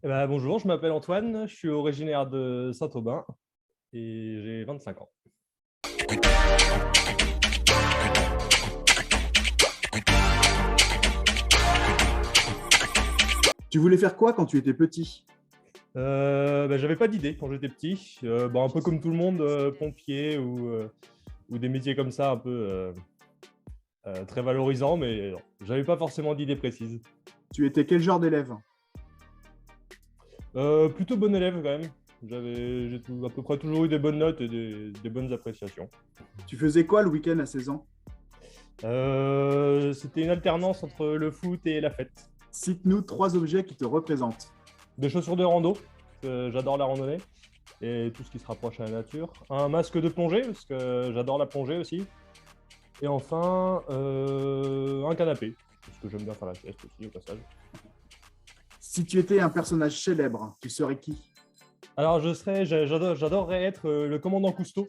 Bonjour, je m'appelle Antoine, je suis originaire de Saint-Aubin et j'ai 25 ans. Tu voulais faire quoi quand tu étais petit? J'avais pas d'idée quand j'étais petit. Un peu comme tout le monde, pompier ou des métiers comme ça, un peu très valorisants, mais non, j'avais pas forcément d'idée précise. Tu étais quel genre d'élève? Plutôt bon élève quand même. À peu près toujours eu des bonnes notes et des bonnes appréciations. Tu faisais quoi le week-end à 16 ans? C'était une alternance entre le foot et la fête. Cite-nous trois objets qui te représentent. Des chaussures de rando, j'adore la randonnée et tout ce qui se rapproche à la nature. Un masque de plongée, parce que j'adore la plongée aussi. Et enfin, un canapé, parce que j'aime bien faire la sieste aussi au passage. Si tu étais un personnage célèbre, tu serais qui? Alors j'adorerais être le commandant Cousteau,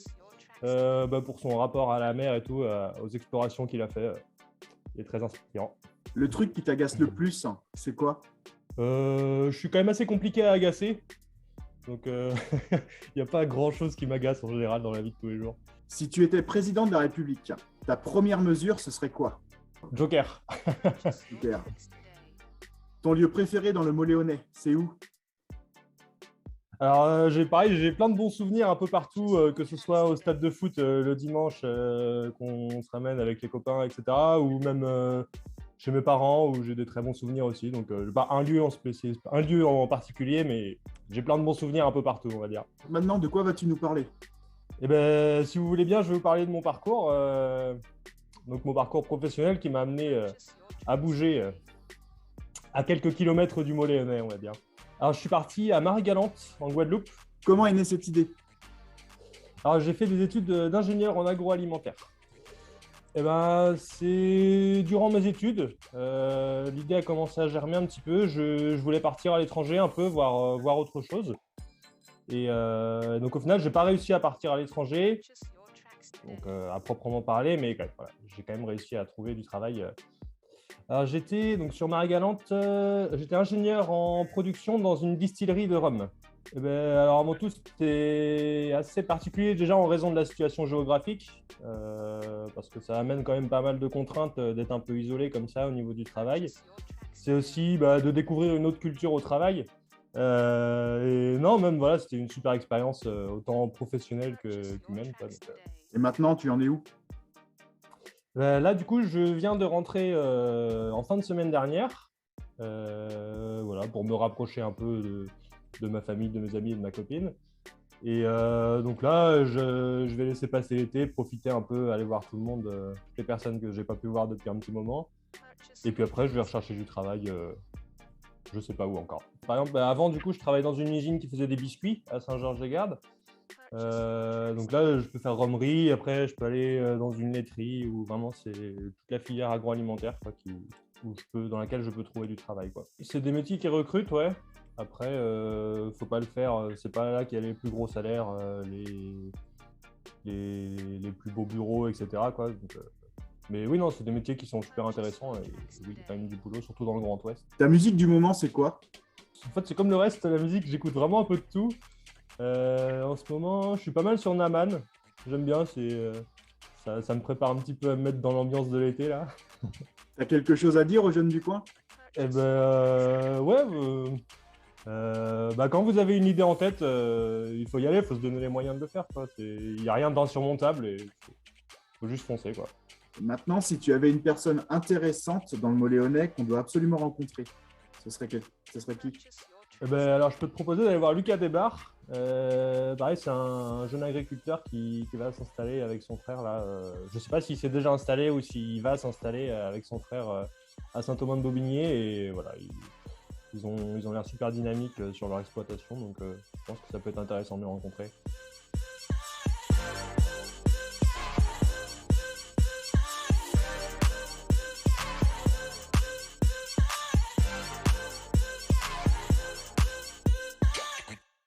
pour son rapport à la mer et tout, aux explorations qu'il a fait. Il est très inspirant. Le truc qui t'agace le plus, c'est quoi? Je suis quand même assez compliqué à agacer, donc il n'y a pas grand-chose qui m'agace en général dans la vie de tous les jours. Si tu étais président de la République, ta première mesure, ce serait quoi? Joker. Super. Ton lieu préféré dans le Mot-Léonnais, c'est où? Alors, j'ai plein de bons souvenirs un peu partout, que ce soit au stade de foot le dimanche qu'on se ramène avec les copains, etc., ou même chez mes parents où j'ai des très bons souvenirs aussi. Donc, pas un lieu en particulier, mais j'ai plein de bons souvenirs un peu partout, on va dire. Maintenant, de quoi vas-tu nous parler? Et ben, si vous voulez bien, je vais vous parler de mon parcours, donc mon parcours professionnel qui m'a amené à bouger à quelques kilomètres du Mont-Léonnais, on va dire. Alors, je suis parti à Marie-Galante, en Guadeloupe. Comment est née cette idée? Alors, j'ai fait des études d'ingénieur en agroalimentaire. Et ben, c'est durant mes études, l'idée a commencé à germer un petit peu. Je voulais partir à l'étranger un peu, voir autre chose. Et donc, au final, je n'ai pas réussi à partir à l'étranger, donc à proprement parler, mais voilà, j'ai quand même réussi à trouver du travail. Alors, j'étais donc sur Marie-Galante, j'étais ingénieur en production dans une distillerie de rhum. Alors, mon tout, c'était assez particulier déjà en raison de la situation géographique, parce que ça amène quand même pas mal de contraintes d'être un peu isolé comme ça au niveau du travail. C'est aussi de découvrir une autre culture au travail. Et non, même voilà, c'était une super expérience, autant professionnelle qu'humaine, quoi. Donc, Et maintenant, tu en es où? là, du coup, je viens de rentrer en fin de semaine dernière, voilà, pour me rapprocher un peu de ma famille, de mes amis et de ma copine. Et donc là, je vais laisser passer l'été, profiter un peu, aller voir tout le monde, toutes les personnes que j'ai pas pu voir depuis un petit moment. Et puis après, je vais rechercher du travail, je sais pas où encore. Par exemple, avant, du coup, je travaillais dans une usine qui faisait des biscuits à Saint-Georges-des-Gardes. Donc là, je peux faire romerie. Après, je peux aller dans une laiterie où vraiment c'est toute la filière agroalimentaire quoi, dans laquelle je peux trouver du travail, quoi. C'est des métiers qui recrutent, ouais. Après, faut pas le faire. C'est pas là qu'il y a les plus gros salaires, les plus beaux bureaux, etc., quoi. Donc, mais oui, non, c'est des métiers qui sont super intéressants et oui, il y a quand même du boulot, surtout dans le Grand Ouest. Ta musique du moment, c'est quoi? En fait, c'est comme le reste, la musique, j'écoute vraiment un peu de tout. En ce moment, je suis pas mal sur Naman. J'aime bien, ça me prépare un petit peu à me mettre dans l'ambiance de l'été là. T'as quelque chose à dire aux jeunes du coin? Et ouais, quand vous avez une idée en tête, il faut y aller, il faut se donner les moyens de le faire, quoi. Il n'y a rien d'insurmontable et faut juste foncer, quoi. Et maintenant, si tu avais une personne intéressante dans le Mot-Léonnais qu'on doit absolument rencontrer, ce serait qui? Alors, je peux te proposer d'aller voir Lucas Desbarres. Pareil, c'est un jeune agriculteur qui va s'installer avec son frère là. Je ne sais pas s'il s'est déjà installé ou s'il va s'installer avec son frère à Saint-Aubin-de-Bobigné. Et voilà, ils ont l'air super dynamiques sur leur exploitation. Donc, je pense que ça peut être intéressant de les rencontrer.